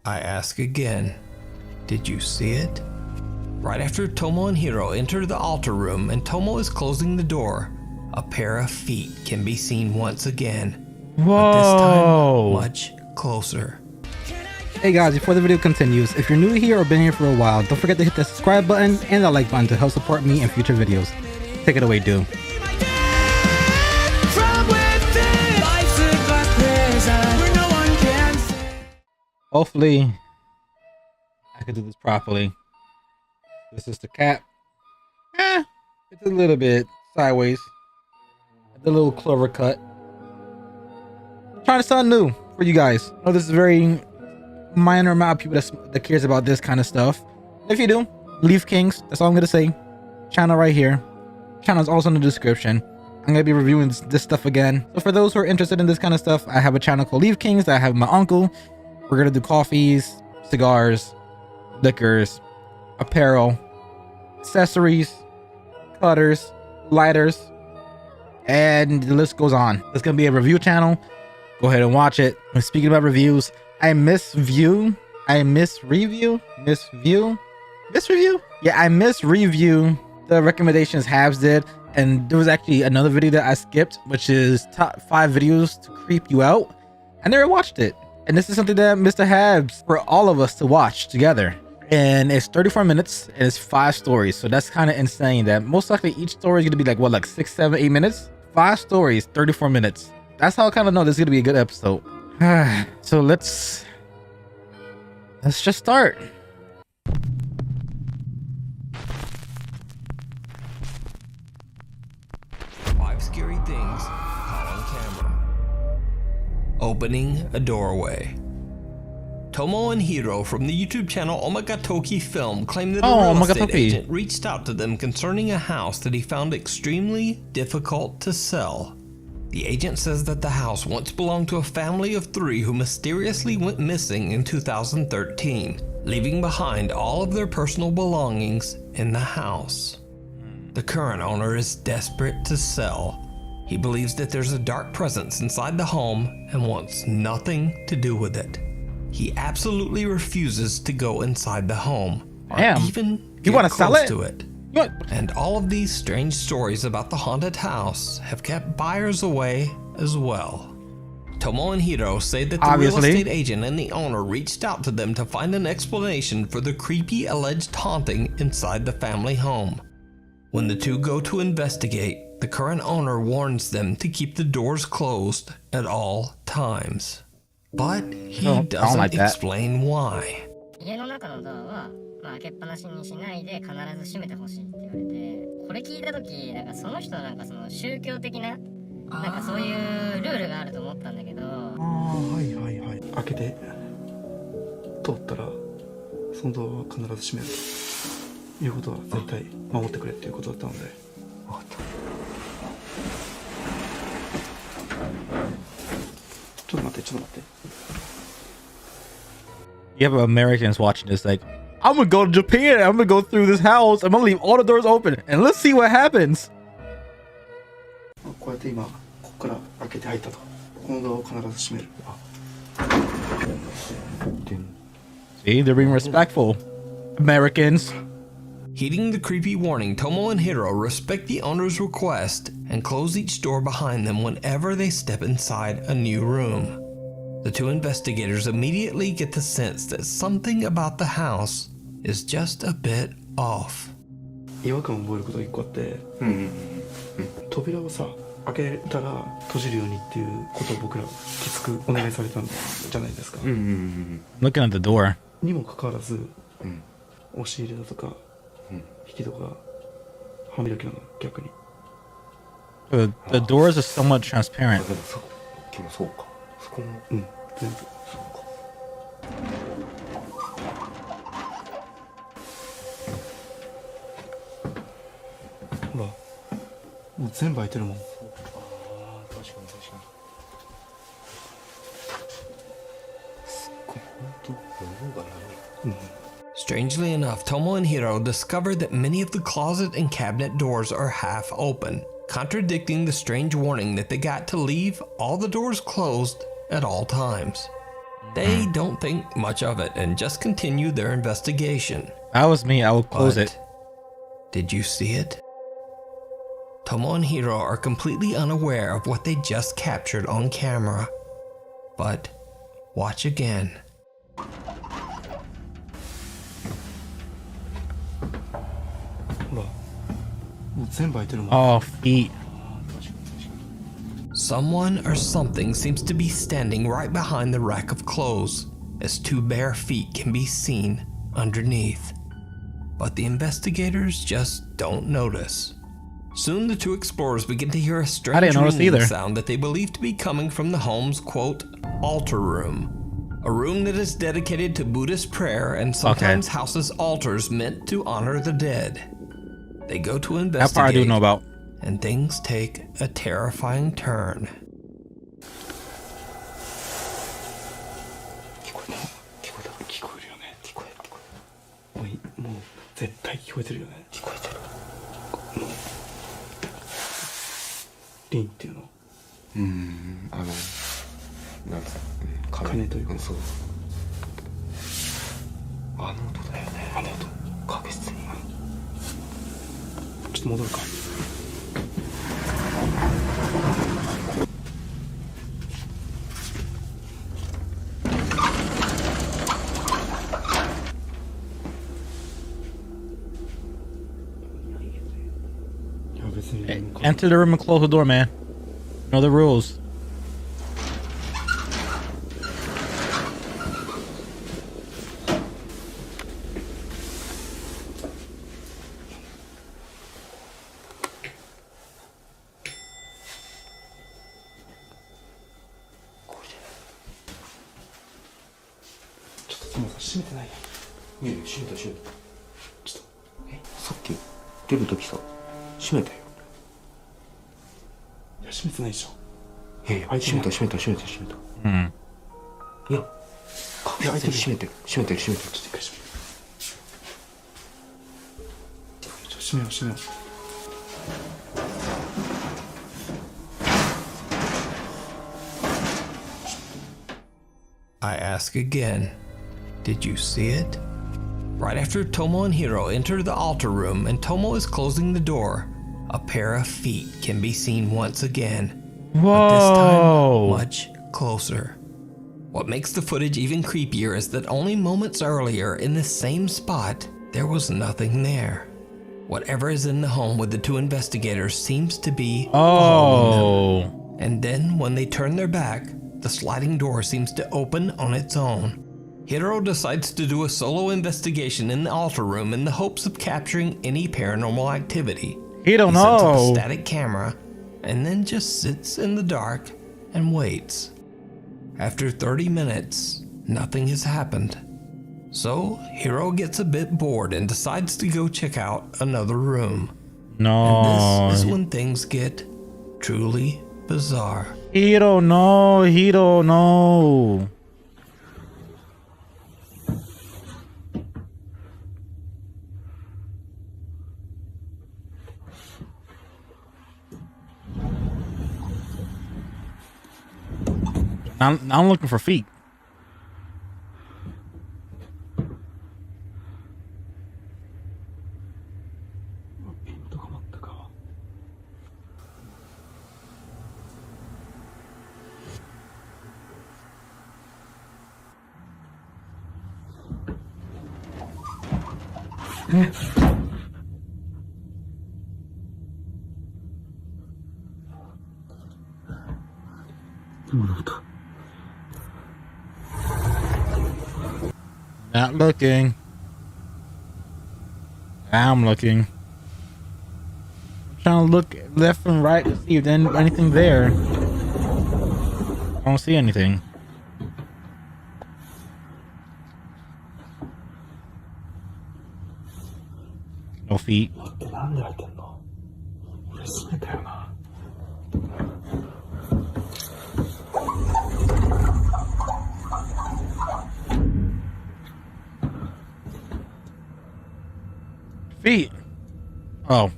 I ask again, did you see it? Right after Tomo and Hiro enter the altar room and Tomo is closing the door, a pair of feet can be seen once again. Whoa. But this time, much closer. Hey guys, before the video continues, if you're new here or been here for a while, don't forget to hit the subscribe button and the like button to help support me in future videos. Take it away, dude. Hopefully, I can do this properly. This is the cap. It's a little bit sideways. The little clover cut. Trying to sound new for you guys. I know this is very minor amount of people that cares about this kind of stuff. If you do, Leaf Kings. That's all I'm gonna say. Channel right here. Channel is also in the description. I'm gonna be reviewing this stuff again. So for those who are interested in this kind of stuff, I have a channel called Leaf Kings that I have my uncle. We're gonna do coffees, cigars, liquors, apparel, accessories, cutters, lighters, and the list goes on. It's gonna be a review channel. Go ahead and watch it. And speaking about reviews, I misreview the recommendations Habs did, and there was actually another video that I skipped, which is top 5 videos to creep you out. I never watched it, and this is something that Mr. Habs for all of us to watch together. And it's 34 minutes and it's 5 stories, so that's kind of insane that most likely each story is gonna be like 6, 7, 8 minutes. 5 stories, 34 minutes. That's how I kind of know this is gonna be a good episode. So let's just start. Five scary things caught on camera. Opening a doorway. Tomo and Hiro from the YouTube channel Omagatoki Film claimed that a real estate agent reached out to them concerning a house that he found extremely difficult to sell. The agent says that the house once belonged to a family of 3 who mysteriously went missing in 2013, leaving behind all of their personal belongings in the house. The current owner is desperate to sell. He believes that there's a dark presence inside the home and wants nothing to do with it. He absolutely refuses to go inside the home or even get close to it. What? And all of these strange stories about the haunted house have kept buyers away as well. Tomo and Hiro say that the real estate agent and the owner reached out to them to find an explanation for the creepy alleged haunting inside the family home. When the two go to investigate, the current owner warns them to keep the doors closed at all times. But he doesn't explain why. 開けっぱなしにしないで必ず閉めてほしいって言われて、これ聞いた時なんかその人なんかその宗教的ななんかそういうルールがあると思ったんだけど、はいはいはい、開けて通ったらそのドアは必ず閉めるということは絶対守ってくれっていうことだったので。分かった。ちょっと待ってちょっと待って。You have Americans watching this like, I'm gonna go to Japan, I'm gonna go through this house, I'm gonna leave all the doors open and let's see what happens. こうやって今ここから開けて入ったと。このドアを必ず閉める。See, they're being respectful. Americans. Heeding the creepy warning, Tomo and Hiro respect the owner's request and close each door behind them whenever they step inside a new room. The two investigators immediately get the sense that something about the house is just a bit off. 違和感を覚えることが1個あって、扉をさ開けたら閉じるようにっていうことを僕らきつくお願いされたんじゃないですか。Looking at the door. にもかかわらず、押し入れだとか、引き戸が半開きなの逆に。The doors are somewhat transparent. そうか。そこも全部そうか。ほら、もう全部開いてるもん。ああ、確かに確かに。すっごい本当物がない。Strangely enough, Tomo and Hiro discovered that many of the closet and cabinet doors are half open, contradicting the strange warning that they got to leave all the doors closed at all times. They don't think much of it and just continue their investigation. If that was me, I would close it. Did you see it? Tomo and Hiro are completely unaware of what they just captured on camera. But watch again. ほらもう全部開いてるもん。 Oh, feet. Someone or something seems to be standing right behind the rack of clothes, as two bare feet can be seen underneath. But the investigators just don't notice. Soon the two explorers begin to hear a strange ringing sound that they believe to be coming from the home's, quote, altar room. A room that is dedicated to Buddhist prayer and sometimes houses altars meant to honor the dead. They go to investigate. That part I do know about. And things take a terrifying turn. 聞こえるよね。聞こえる。もう絶対聞こえてるよね。聞こえてる。リンっていうの。なんか鐘というか。そう。あの音だよね。あの音。確実に。ちょっと戻るか。Enter the room and close the door, man. Know the rules. I ask again, did you see it? Right after Tomo and Hiro enter the altar room and Tomo is closing the door, a pair of feet can be seen once again. Whoa! But this time, much closer. What makes the footage even creepier is that only moments earlier, in the same spot, there was nothing there. Whatever is in the home with the two investigators seems to be following them. And then, when they turn their back, the sliding door seems to open on its own. Hiro decides to do a solo investigation in the altar room in the hopes of capturing any paranormal activity. He don't He sets up a know. static camera and then just sits in the dark and waits. After 30 minutes, nothing has happened. So Hiro gets a bit bored and decides to go check out another room. No. And this is when things get truly bizarre. He don't know. He don't know. I'm looking for feet. Not looking. I'm looking. I'm trying to look left and right to see if there's anything there. I don't see anything. No feet. Feet. Oh.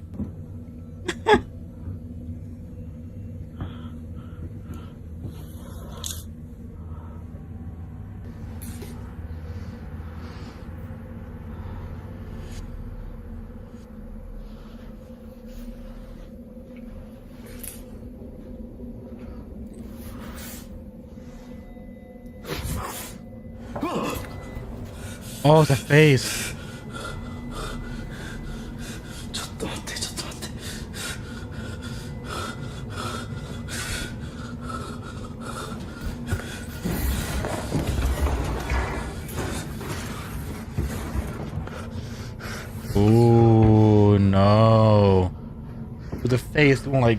Oh, the face. ちょっと待って、ちょっと待って。Ooh, no. The face won't like.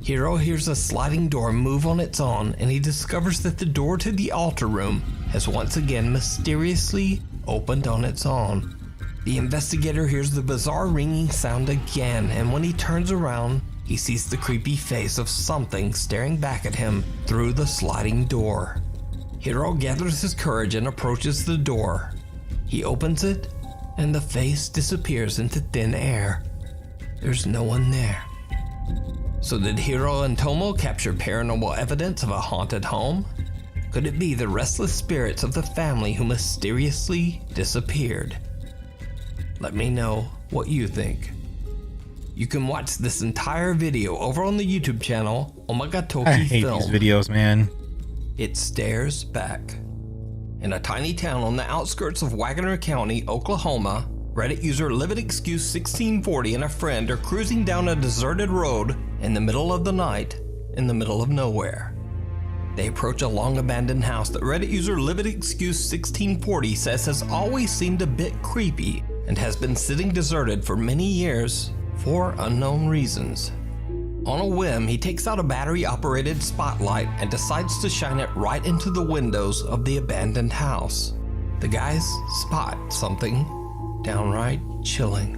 Hiro hears a sliding door move on its own, and he discovers that the door to the altar room has once again mysteriously opened on its own. The investigator hears the bizarre ringing sound again, and when he turns around, he sees the creepy face of something staring back at him through the sliding door. Hiro gathers his courage and approaches the door. He opens it, and the face disappears into thin air. There's no one there. So did Hiro and Tomo capture paranormal evidence of a haunted home? Could it be the restless spirits of the family who mysteriously disappeared? Let me know what you think. You can watch this entire video over on the YouTube channel Omagatoki I hate Film. these videos, man. It stares back. In a tiny town on the outskirts of Wagner County, Oklahoma, Reddit user LividExcuse1640 and a friend are cruising down a deserted road in the middle of the night, in the middle of nowhere. They approach a long abandoned house that Reddit user LividExcuse1640 says has always seemed a bit creepy and has been sitting deserted for many years for unknown reasons. On a whim, he takes out a battery-operated spotlight and decides to shine it right into the windows of the abandoned house. The guys spot something downright chilling.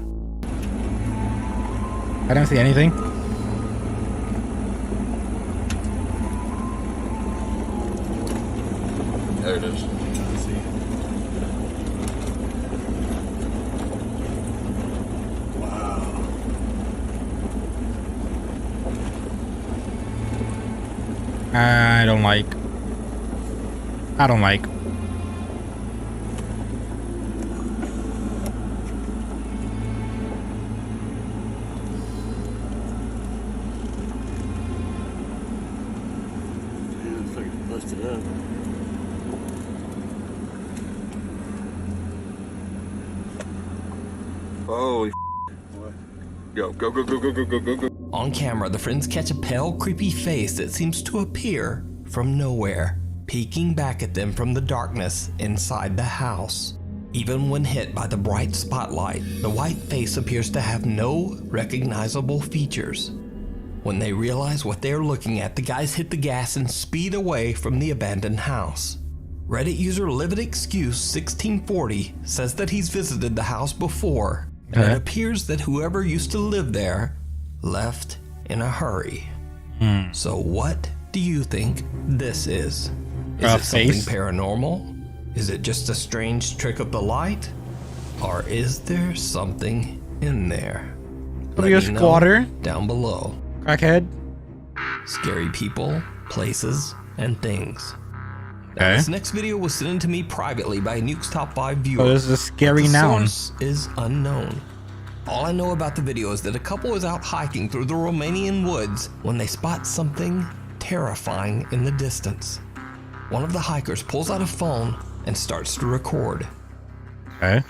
I don't see anything. There it is. I don't like. Holy Go, go, go, go, go, go, go, go, go. On camera, the friends catch a pale, creepy face that seems to appear from nowhere, peeking back at them from the darkness inside the house. Even when hit by the bright spotlight, the white face appears to have no recognizable features. When they realize what they're looking at, the guys hit the gas and speed away from the abandoned house. Reddit user LividExcuse1640 says that he's visited the house before, and it appears that whoever used to live there left in a hurry. So what do you think this is? Is it something paranormal? Is it just a strange trick of the light? Or is there something in there? Could be a squatter down below. Crackhead. Scary people, places, and things. Now, Okay. this next video was sent in to me privately by a Nuke's Top 5 viewer. Oh, this is a scary The noun. source is unknown. All I know about the video is that a couple is out hiking through the Romanian woods when they spot something terrifying in the distance. One of the hikers pulls out a phone and starts to record. Okay.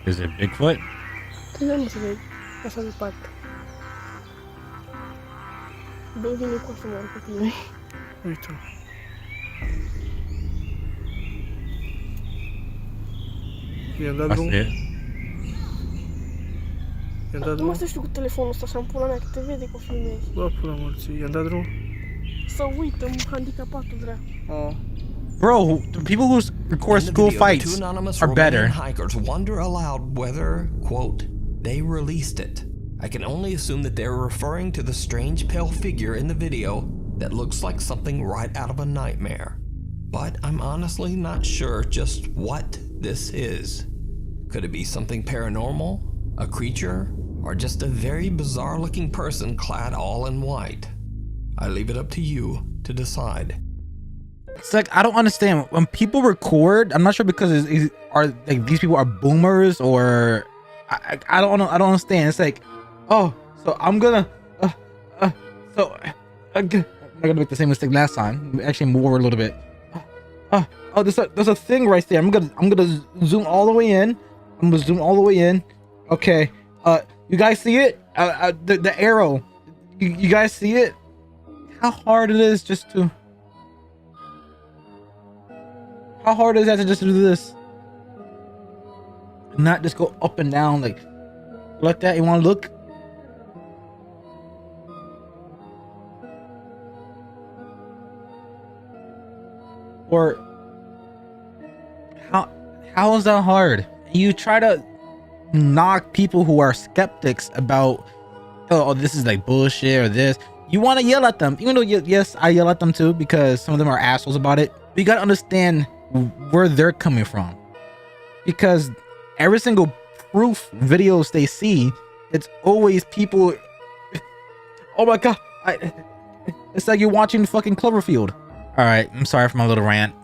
Is it Bigfoot? Tignan mo sa nasa lipat. Baby ni ko sa mga kapilay. Ito. I see it. Du måste slå telefonen och stanna på den här TV det går filmer. Varför har man sig? Ända drog. Så wait, de handikappat och det. Ja. Bro, the people who record In the school video, the fights two anonymous are Romanian better. hikers wonder aloud whether, quote, they released it. I can only assume that they're referring to the strange pale figure in the video that looks like something right out of a nightmare. But I'm honestly not sure just what this is. Could it be something paranormal, a creature, or just a very bizarre looking person clad all in white? I leave it up to you to decide. It's like, I don't understand when people record. I'm not sure because are like these people are boomers or I don't know. I don't understand. It's like, oh, so I'm gonna I'm not gonna make the same mistake last time. Actually, move over a little bit. Oh, there's a thing right there. I'm gonna zoom all the way in. I'm gonna zoom all the way in. Okay. You guys see it? The arrow. You guys see it? How hard it is just to. How hard is that to just do this? Not just go up and down like that. You want to look? Or how is that hard? You try to knock people who are skeptics about, oh, this is like bullshit or this. You want to yell at them, even though yes, I yell at them too because some of them are assholes about it. But you gotta understand where they're coming from, because every single proof videos they see, it's always people. Oh my god, it's like you're watching fucking Cloverfield. All right, I'm sorry for my little rant.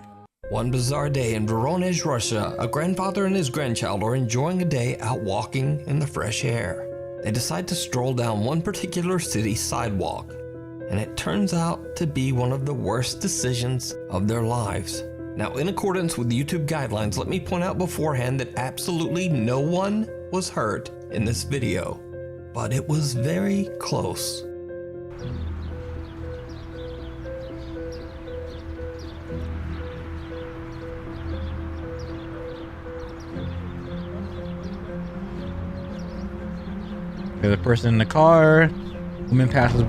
One bizarre day in Voronezh, Russia, a grandfather and his grandchild are enjoying a day out walking in the fresh air. They decide to stroll down one particular city sidewalk, and it turns out to be one of the worst decisions of their lives. Now, in accordance with YouTube guidelines, let me point out beforehand that absolutely no one was hurt in this video, but it was very close. The person in the car, woman passes.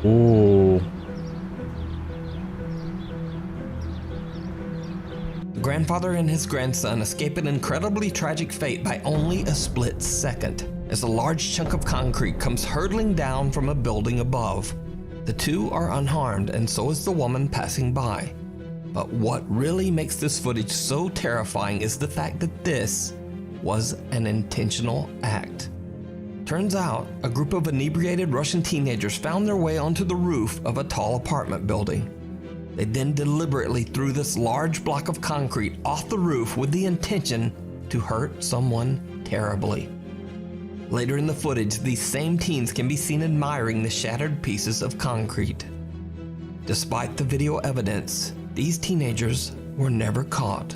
Oh. The grandfather and his grandson escape an incredibly tragic fate by only a split second, as a large chunk of concrete comes hurtling down from a building above. The two are unharmed, and so is the woman passing by. But what really makes this footage so terrifying is the fact that this was an intentional act. Turns out, a group of inebriated Russian teenagers found their way onto the roof of a tall apartment building. They then deliberately threw this large block of concrete off the roof with the intention to hurt someone terribly. Later in the footage, these same teens can be seen admiring the shattered pieces of concrete. Despite the video evidence, these teenagers were never caught.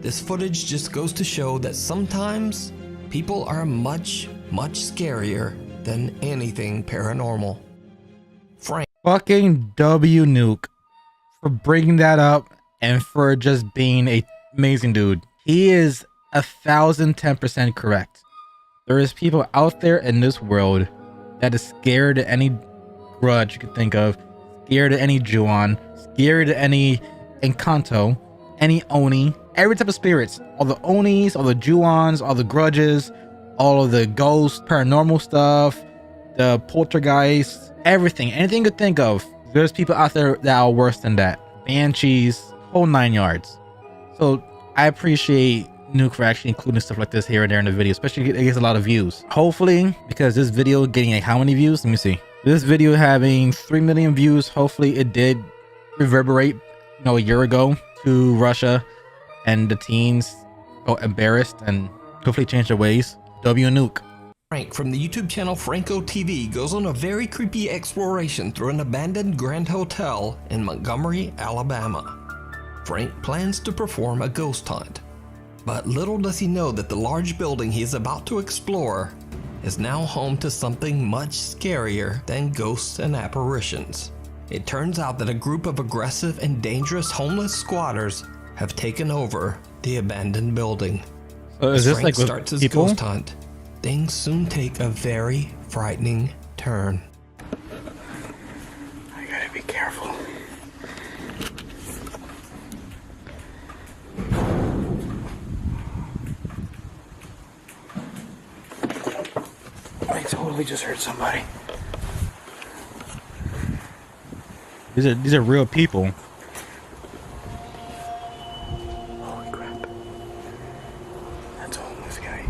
This footage just goes to show that sometimes people are much, much scarier than anything paranormal. Frank. Fucking W Nuke for bringing that up and for just being a amazing dude. He is 1,010% correct. There is people out there in this world that is scared of any grudge you could think of, scared of any Juon, scared of any Encanto, any Oni, every type of spirits, all the Onis, all the Juons, all the grudges, all of the ghosts, paranormal stuff, the poltergeists, everything, anything you could think of. There's people out there that are worse than that. Banshees, whole 9 yards. So I appreciate Nuke for actually including stuff like this here and there in the video, especially it gets a lot of views. Hopefully, because this video getting like how many views? Let me see. This video having 3 million views. Hopefully it did reverberate, a year ago to Russia, and the teens got embarrassed and hopefully change their ways. W Nuke. Frank from the YouTube channel Franco TV goes on a very creepy exploration through an abandoned Grand Hotel in Montgomery, Alabama. Frank plans to perform a ghost hunt, but little does he know that the large building he is about to explore is now home to something much scarier than ghosts and apparitions. It turns out that a group of aggressive and dangerous homeless squatters have taken over the abandoned building. So is As this Frank like with starts his people? ghost hunt, things soon take a very frightening turn. I gotta be careful. I totally just heard somebody. These are real people. Holy crap. That's a homeless guy.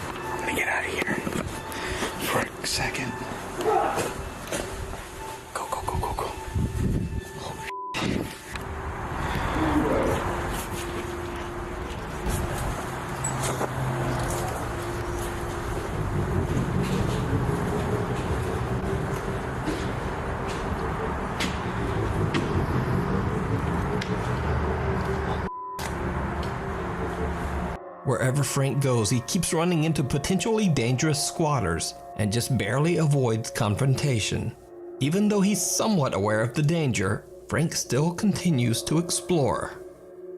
I'm gonna get out of here before quick second. Go, go, go, go, go. Wherever Frank goes, he keeps running into potentially dangerous squatters and just barely avoids confrontation. Even though he's somewhat aware of the danger, Frank still continues to explore.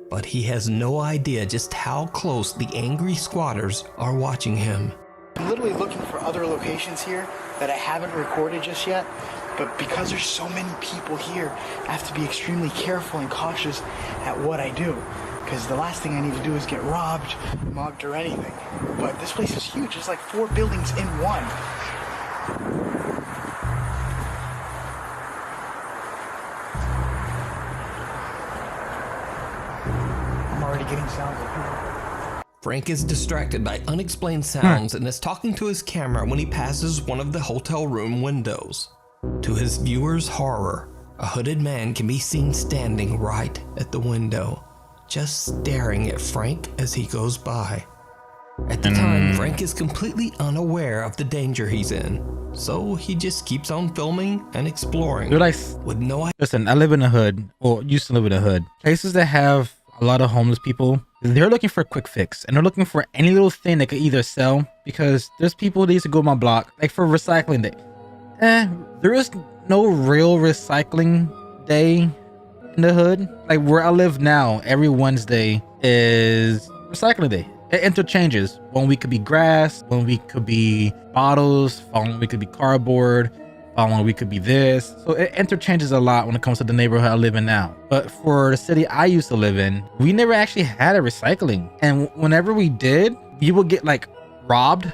But he has no idea just how close the angry squatters are watching him. I'm literally looking for other locations here that I haven't recorded just yet, but because there's so many people here, I have to be extremely careful and cautious at what I do, because the last thing I need to do is get robbed, mugged, or anything. But this place is huge. It's like 4 buildings in one. I'm already getting sounds of people. Frank is distracted by unexplained sounds and is talking to his camera when he passes one of the hotel room windows. To his viewers' horror, a hooded man can be seen standing right at the window, just staring at Frank as he goes by. At the time, Frank is completely unaware of the danger he's in, so he just keeps on filming and exploring Dude, with no idea. listen, I live in a hood, or used to live in a hood. Places that have a lot of homeless people, they're looking for a quick fix, and they're looking for any little thing they could either sell, because there's people that used to go on my block, like for recycling day. There is no real recycling day in the hood. Like where I live now, every Wednesday is recycling day. It interchanges. 1 week could be grass, 1 week could be bottles, following week could be cardboard, following week could be this. So it interchanges a lot when it comes to the neighborhood I live in now. But for the city I used to live in, we never actually had a recycling. And whenever we did, you would get like robbed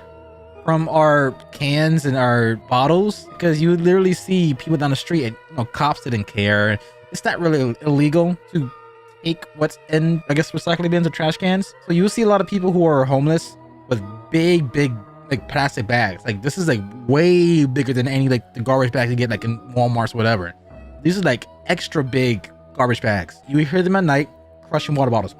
from our cans and our bottles, because you would literally see people down the street and cops didn't care. It's not really illegal to take what's in, I guess, recycling bins or trash cans. So you see a lot of people who are homeless with big like plastic bags. Like this is like way bigger than any like the garbage bags you get like in Walmart's, whatever. These are like extra big garbage bags. You hear them at night crushing water bottles,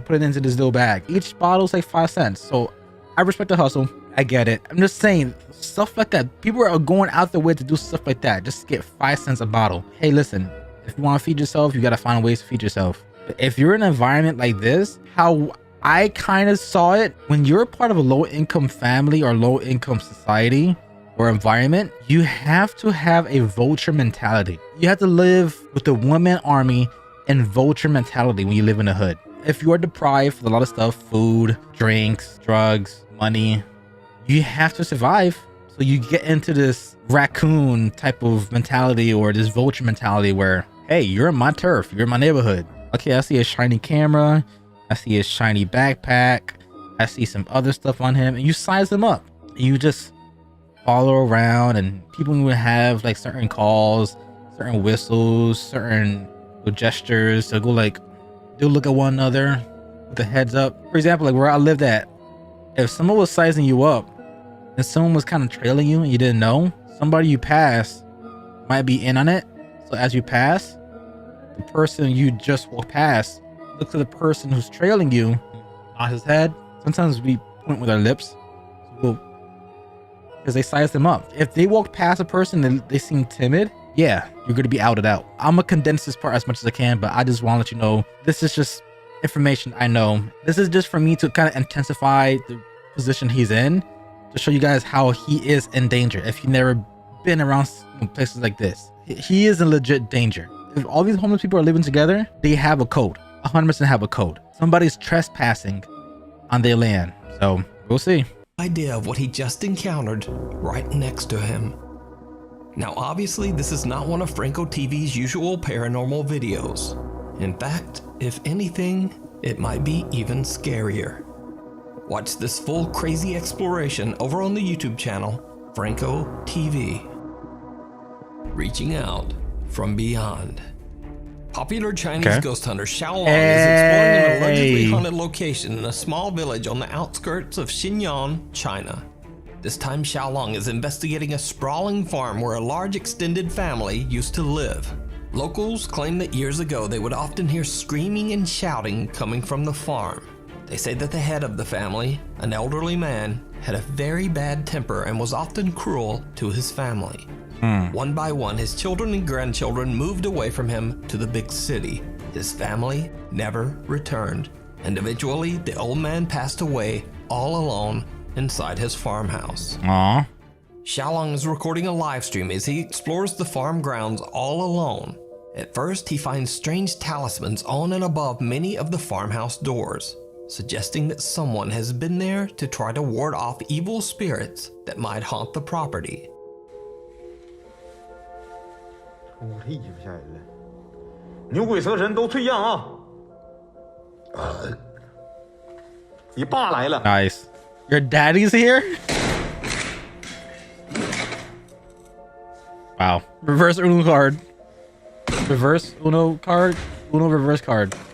put it into this little bag. Each bottle's like 5 cents. So I respect the hustle. I get it. I'm just saying, stuff like that. People are going out their way to do stuff like that just to get 5 cents a bottle. Hey, listen, if you want to feed yourself, you got to find ways to feed yourself. But if you're in an environment like this, how I kind of saw it, when you're part of a low-income family or low-income society or environment, you have to have a vulture mentality. You have to live with the one-man army and vulture mentality when you live in a hood. If you are deprived of a lot of stuff, food, drinks, drugs, money, you have to survive. So you get into this raccoon type of mentality or this vulture mentality where, hey, you're in my turf, you're in my neighborhood. Okay, I see a shiny camera, I see a shiny backpack, I see some other stuff on him, and you size him up. You just follow around, and people would have like certain calls, certain whistles, certain gestures. They'll go like, they'll look at one another with the heads up. For example, like where I lived at, if someone was sizing you up and someone was kind of trailing you and you didn't know, somebody you pass might be in on it. So as you pass, the person you just walked past looks at the person who's trailing you, nod his head. Sometimes we point with our lips, because they size them up. If they walk past a person and they seem timid, yeah, you're going to be outed out. I'm going to condense this part as much as I can, but I just want to let you know, this is just information I know. This is just for me to kind of intensify the position he's in, to show you guys how he is in danger. If you've never been around places like this, he is in legit danger. If all these homeless people are living together, they have a code. 100% have a code. Somebody's trespassing on their land. So we'll see. Idea of what he just encountered right next to him. Now obviously this is not one of Franco TV's usual paranormal videos. In fact, if anything, it might be even scarier. Watch this full crazy exploration over on the YouTube channel, Franco TV. Reaching out from beyond. Popular Chinese ghost hunter Xiaolong is exploring an allegedly haunted location in a small village on the outskirts of Xinjiang, China. This time Xiaolong is investigating a sprawling farm where a large extended family used to live. Locals claim that years ago they would often hear screaming and shouting coming from the farm. They say that the head of the family, an elderly man, had a very bad temper and was often cruel to his family. One by one, his children and grandchildren moved away from him to the big city. His family never returned, and eventually the old man passed away all alone inside his farmhouse. Aww. Xiaolong is recording a live stream as he explores the farm grounds all alone. At first, he finds strange talismans on and above many of the farmhouse doors, suggesting that someone has been there to try to ward off evil spirits that might haunt the property. 我这一不吓人了，牛鬼蛇神都退让啊！你爸来了。 Nice. Your daddy's here? Wow. Reverse Uno card. Reverse Uno card. Uno reverse card. "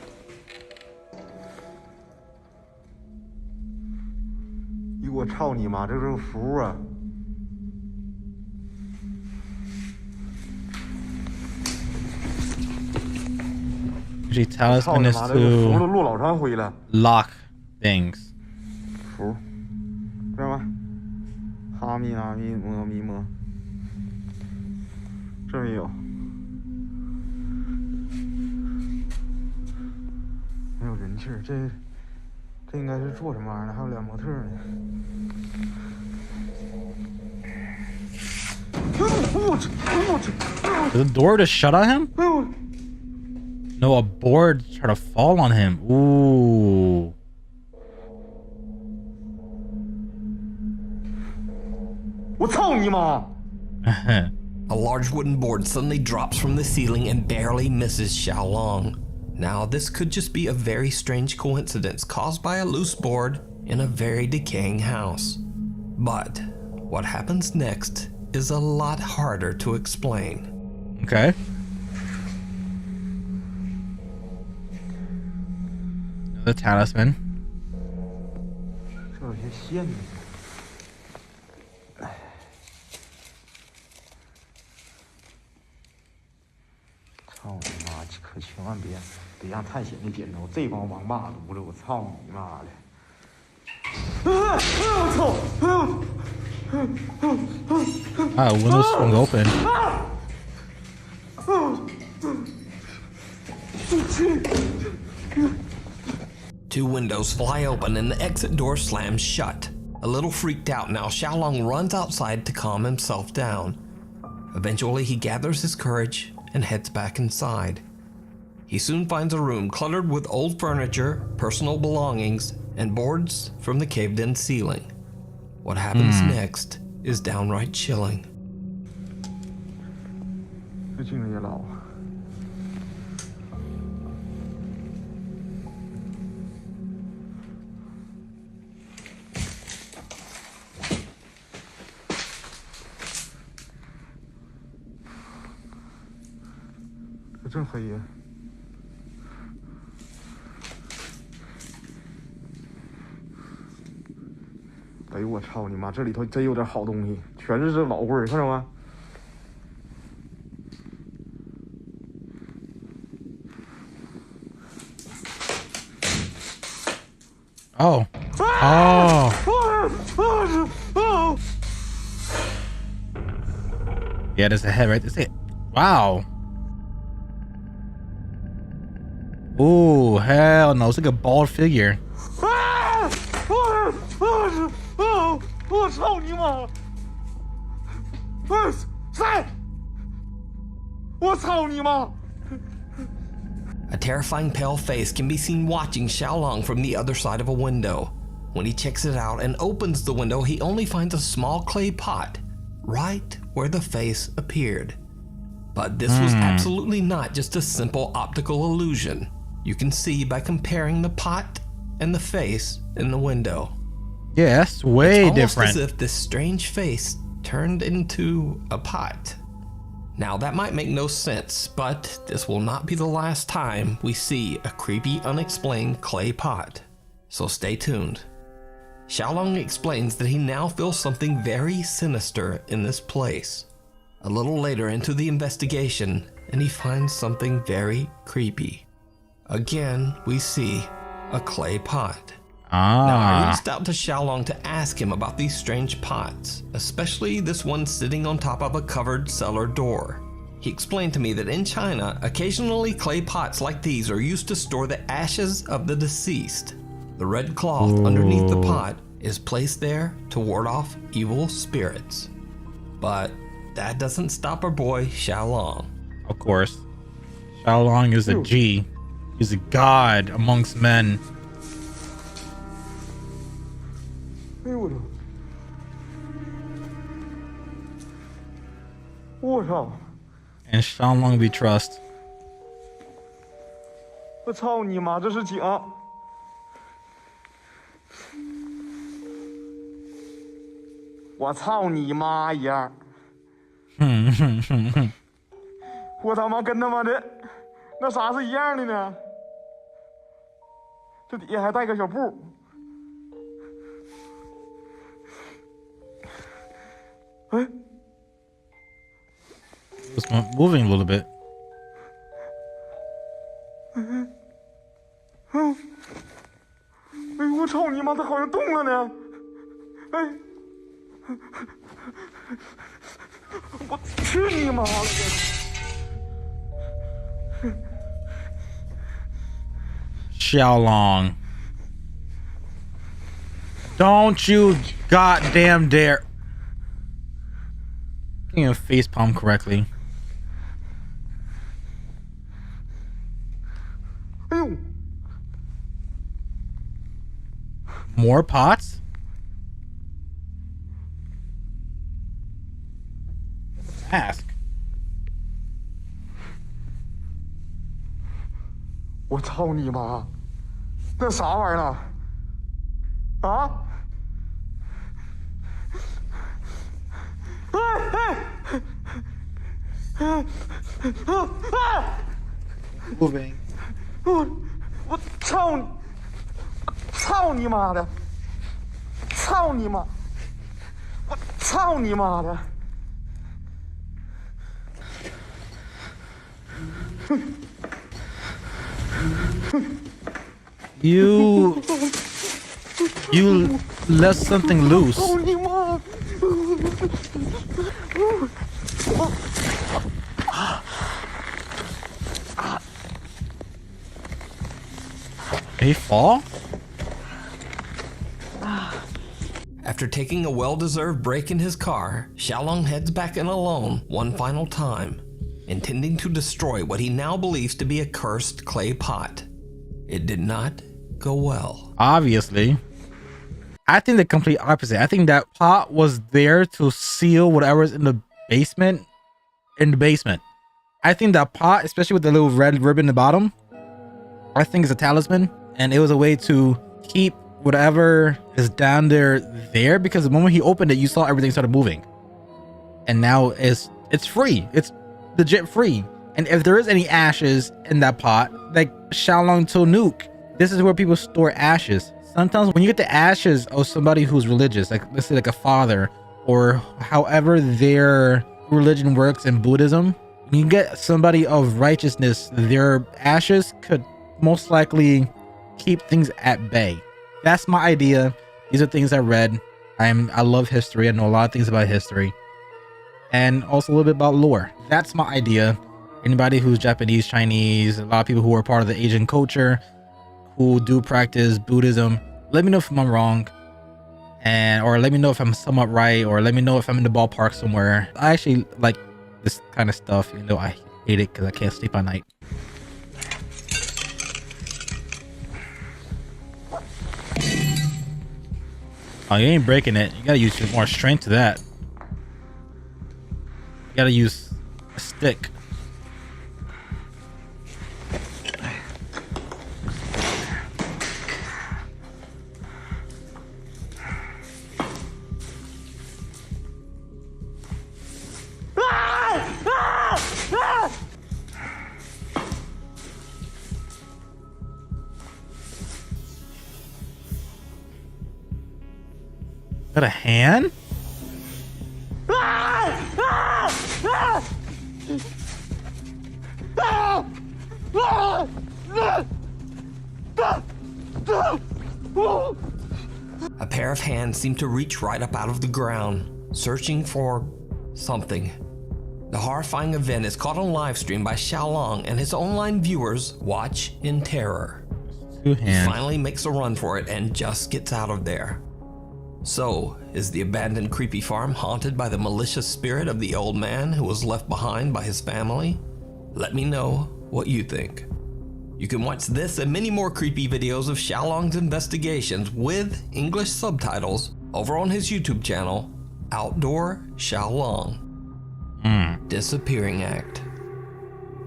我操你妈，这是符啊！ Usually talisman is 这个符都 to 落老长灰了。 lock things. 符，知道吗？哈密阿密摩咪摩，这没有，没有人气儿。这应该是做什么玩意儿的？还有俩模特呢。Did the door just shut on him? 哎呦！ No, a board tried to fall on him. Ooh. 我操你妈！ A large wooden board suddenly drops from the ceiling and barely misses Xiaolong. Now, this could just be a very strange coincidence caused by a loose board in a very decaying house. But what happens next is a lot harder to explain. Okay. Another talisman. 这有些线呢。哎，操你妈！可千万别让探险的捡着这帮王八犊子！我操你妈的！我操！ Ah, window swung open. Two windows fly open and the exit door slams shut. A little freaked out now, Xiaolong runs outside to calm himself down. Eventually, he gathers his courage and heads back inside. He soon finds a room cluttered with old furniture, personal belongings, and boards from the caved-in ceiling. What happens next is downright chilling. 这镜子也老。这真黑呀！哎呦我操你妈！这里头真有点好东西，全是这老棍儿，看着吗？ Oh. Oh. Yeah, there's a head right there. Wow. Ooh, hell no. It's like a bald figure. 我操你妈！谁？我操你妈！ A terrifying pale face can be seen watching Xiaolong from the other side of a window. When he checks it out and opens the window, he only finds a small clay pot right where the face appeared. But this was absolutely not just a simple optical illusion. You can see by comparing the pot and the face in the window. Yeah, that's way It's almost different. as if this strange face turned into a pot. Now that might make no sense, but this will not be the last time we see a creepy, unexplained clay pot. So stay tuned. Xiaolong explains that he now feels something very sinister in this place. A little later into the investigation, and he finds something very creepy. Again, we see a clay pot. Now, I reached out to Xiaolong to ask him about these strange pots, especially this one sitting on top of a covered cellar door. He explained to me that in China, occasionally clay pots like these are used to store the ashes of the deceased. The red cloth underneath the pot is placed there to ward off evil spirits. But that doesn't stop our boy Xiaolong. Of course. Xiaolong is a G. He's a god amongst men. 哎呦我操！我操！ And Xiaolong we trust. 我操你妈！这是井！我操你妈呀！我他妈跟他妈的那啥是一样的呢？这底下还带个小布。哎， It's moving a little bit. 哎呦我操你妈！它好像动了呢！哎，我去你妈了！ Xiaolong. Don't you goddamn dare. Can't even facepalm correctly. 哎呦！ More pots? Ask. 我操你妈！那啥玩意儿呢？啊！Moving. 我操你！操你妈的！操你妈！我操你妈的！ You let something loose. 操你妈！ Did he fall? After taking a well-deserved break in his car, Xiaolong heads back in alone one final time, intending to destroy what he now believes to be a cursed clay pot. It did not go well. Obviously. I think the complete opposite. I think that pot was there to seal whatever's in the basement. I think that pot, especially with the little red ribbon in the bottom, I think is a talisman. And it was a way to keep whatever is down there because the moment he opened it, you saw everything started moving. And now it's free. It's legit free. And if there is any ashes in that pot, like Xiaolong told Nuke, this is where people store ashes. Sometimes when you get the ashes of somebody who's religious, like let's say like a father or however their religion works in Buddhism, when you get somebody of righteousness, their ashes could most likely keep things at bay. That's my idea. These are things I read. I love history. I know a lot of things about history and also a little bit about lore. That's my idea. Anybody who's Japanese, Chinese, a lot of people who are part of the Asian culture who do practice Buddhism, let me know if I'm wrong, or let me know if I'm somewhat right, or let me know if I'm in the ballpark somewhere. I actually like this kind of stuff, even though I hate it because I can't sleep at night. Oh, you ain't breaking it. You gotta use more strength to that. You gotta use a stick. that a hand? A pair of hands seem to reach right up out of the ground, searching for something. The horrifying event is caught on live stream by Xiaolong, and his online viewers watch in terror. Two He hands. finally makes a run for it and just gets out of there. So, is the abandoned creepy farm haunted by the malicious spirit of the old man who was left behind by his family? Let me know what you think. You can watch this and many more creepy videos of Xiaolong's investigations with English subtitles over on his YouTube channel, Outdoor Xiaolong. Disappearing Act.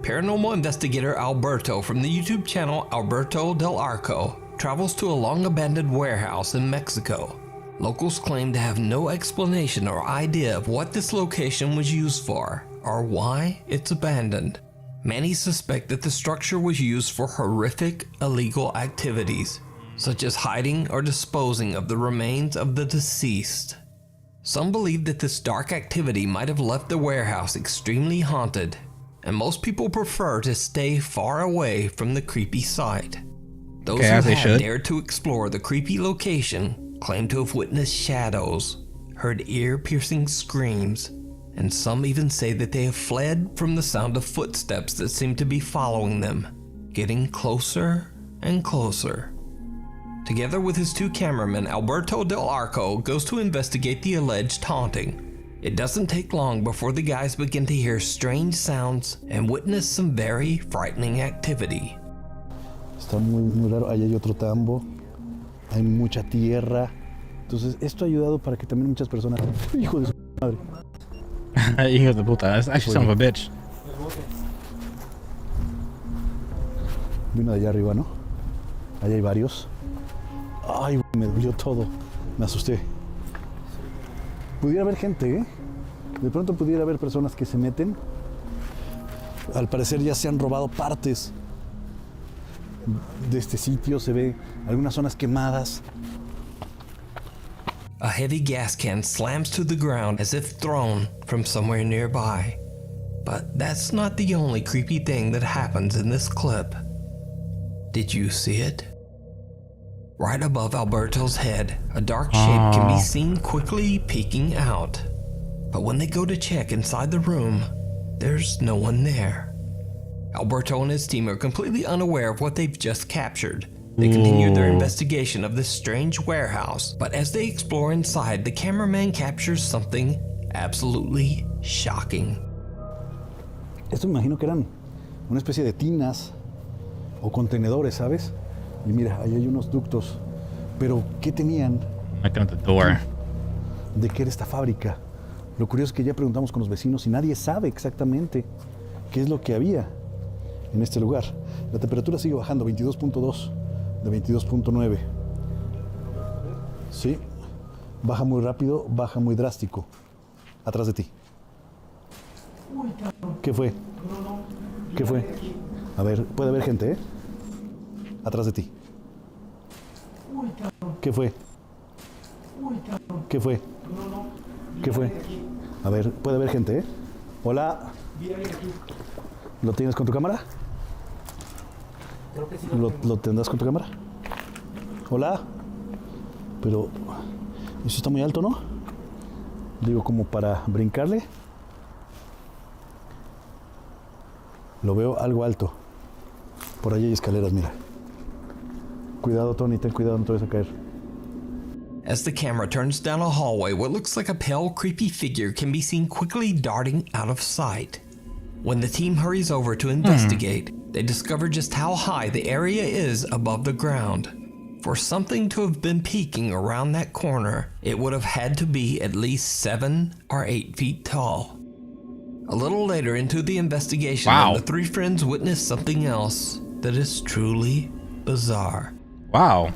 Paranormal investigator Alberto from the YouTube channel Alberto del Arco travels to a long-abandoned warehouse in Mexico. Locals claim to have no explanation or idea of what this location was used for or why it's abandoned. Many suspect that the structure was used for horrific illegal activities, such as hiding or disposing of the remains of the deceased. Some believe that this dark activity might have left the warehouse extremely haunted, and most people prefer to stay far away from the creepy site. Those Okay, who as they have should. dared to explore the creepy location claim to have witnessed shadows, heard ear-piercing screams, and some even say that they have fled from the sound of footsteps that seem to be following them, getting closer and closer. Together with his two cameramen, Alberto del Arco goes to investigate the alleged haunting. It doesn't take long before the guys begin to hear strange sounds and witness some very frightening activity. Está muy raro. Ahí hay otro tambo. Hay mucha tierra. Entonces, esto ha ayudado para que también muchas personas... ¡Hijo de su madre! Hijo de puta. That's actually son of a bitch. Vino de allá arriba, ¿no? Ahí hay varios. Ay, güey, me dolió todo. Me asusté. Pudiera haber gente, ¿eh? De pronto pudiera haber personas que se meten. Al parecer ya se han robado partes de este sitio. Se ve algunas zonas quemadas. A heavy gas can slams to the ground as if thrown from somewhere nearby. But that's not the only creepy thing that happens in this clip. Did you see it? Right above Alberto's head, a dark shape can be seen quickly peeking out. But when they go to check inside the room, there's no one there. Alberto and his team are completely unaware of what they've just captured. They continue their investigation of this strange warehouse, but as they explore inside, the cameraman captures something absolutely shocking. Esto me imagino que eran una especie de tinas o contenedores, ¿sabes? Y mira, ahí hay unos ductos. Pero, ¿qué tenían? Knocking at the door. ¿De qué era esta fábrica? Lo curioso es que ya preguntamos con los vecinos y nadie sabe exactamente qué es lo que había en este lugar. La temperatura sigue bajando, 22.2 de 22.9. Sí, baja muy rápido, baja muy drástico. Atrás de ti. ¿Qué fue? ¿Qué fue? A ver, puede haber gente, ¿eh? Atrás de ti. ¿Qué fue? ¿Qué fue? ¿Qué fue? A ver, puede haber gente, ¿eh? Hola. ¿Lo tienes con tu cámara? ¿Lo tendrás con tu cámara? Hola. Pero eso está muy alto, ¿no? Digo, como para brincarle. Lo veo algo alto. Por ahí hay escaleras, mira. Cuidado, Tony, ten cuidado, no te vayas a caer. As the camera turns down a hallway, what looks like a pale, creepy figure can be seen quickly darting out of sight. When the team hurries over to investigate, they discover just how high the area is above the ground. For something to have been peeking around that corner, it would have had to be at least 7 or 8 feet tall. A little later into the investigation, Wow. the three friends witness something else that is truly bizarre. Wow.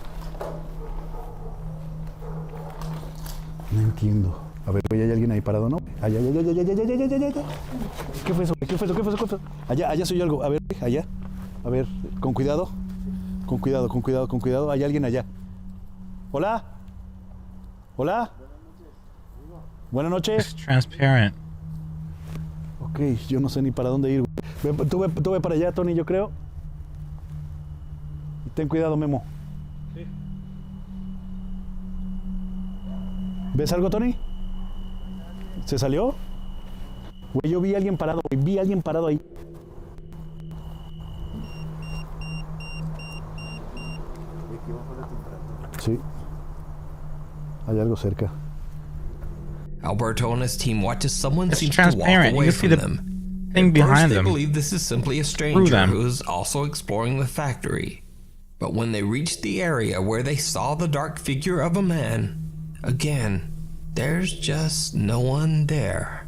No entiendo. A ver, ¿hay alguien ahí parado, no? Allá, allá, allá, allá, allá, allá, allá, allá, allá. ¿Qué fue eso? ¿Qué fue eso? ¿Qué fue eso? ¿Qué fue eso? Allá se oyó algo. A ver, allá. A ver, con cuidado. Con cuidado, con cuidado, con cuidado. Hay alguien allá. ¿Hola? ¿Hola? Buenas noches. It's transparent. Ok, yo no sé ni para dónde ir. Tú ve para allá, Tony, yo creo. Y ten cuidado, Memo. Sí. ¿Ves algo, Tony? ¿Se salió? Güey, yo vi a alguien parado, güey. Vi a alguien parado ahí. Sí. Hay algo cerca. Alberto and his team watch as someone It's seems to walk transparent. You away can see from the them. thing At behind first, they them. believe this is simply a stranger them. who is also exploring the factory. But when they reach the area where they saw the dark figure of a man, again, there's just no one there.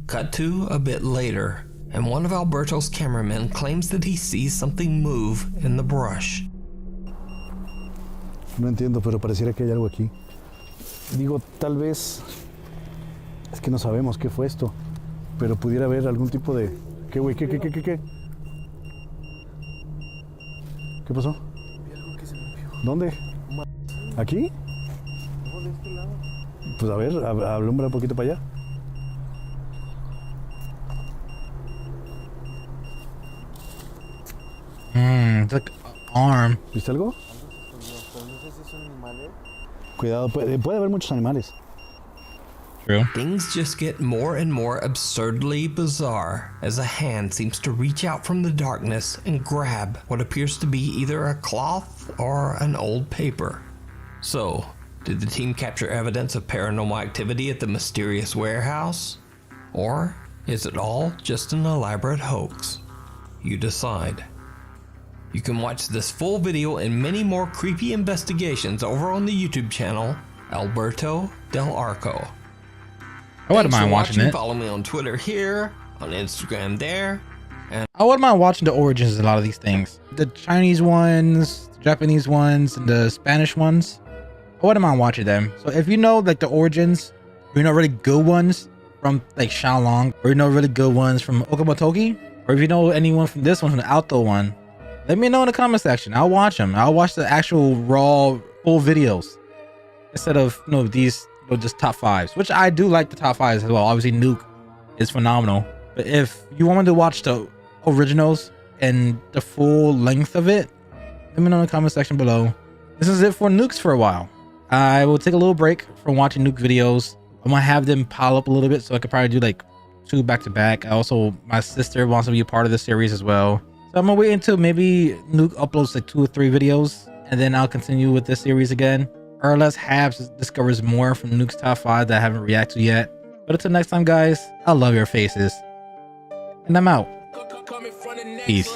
Cut to a bit later, and one of Alberto's cameramen claims that he sees something move in the brush. No entiendo, pero pareciera que hay algo aquí. Digo, tal vez... Es que no sabemos qué fue esto. Pero pudiera haber algún tipo de... ¿Qué, güey? ¿Qué? ¿Qué pasó? ¿Dónde? ¿Aquí? Pues a ver, alumbra un poquito para allá. It's like an arm. ¿Viste algo? Cuidado, puede haber muchos animales. True. Things just get more and more absurdly bizarre as a hand seems to reach out from the darkness and grab what appears to be either a cloth or an old paper. So, did the team capture evidence of paranormal activity at the mysterious warehouse? Or is it all just an elaborate hoax? You decide. You can watch this full video and many more creepy investigations over on the YouTube channel, Alberto Del Arco. I wouldn't mind watching it. Follow me on Twitter here, on Instagram there. I wouldn't mind watching the origins of a lot of these things. The Chinese ones, the Japanese ones, and the Spanish ones. I wouldn't mind watching them. So if you know like the origins, or you know really good ones from like Xiaolong, or you know really good ones from Okamotoki, or if you know anyone from this one, from the Alto one, let me know in the comment section. I'll watch them. I'll watch the actual raw full videos instead of these just top fives, which I do like the top fives as well. Obviously Nuke is phenomenal, but if you want me to watch the originals and the full length of it, let me know in the comment section below. This is it for Nukes for a while. I will take a little break from watching Nuke videos. I'm gonna have them pile up a little bit so I could probably do like 2 back to back. Also, my sister wants to be a part of this series as well. So I'm gonna wait until maybe Nuke uploads like 2 or 3 videos, and then I'll continue with this series again. Or unless Habs discovers more from Nuke's top 5 that I haven't reacted to yet. But until next time, guys, I love your faces. And I'm out. Peace.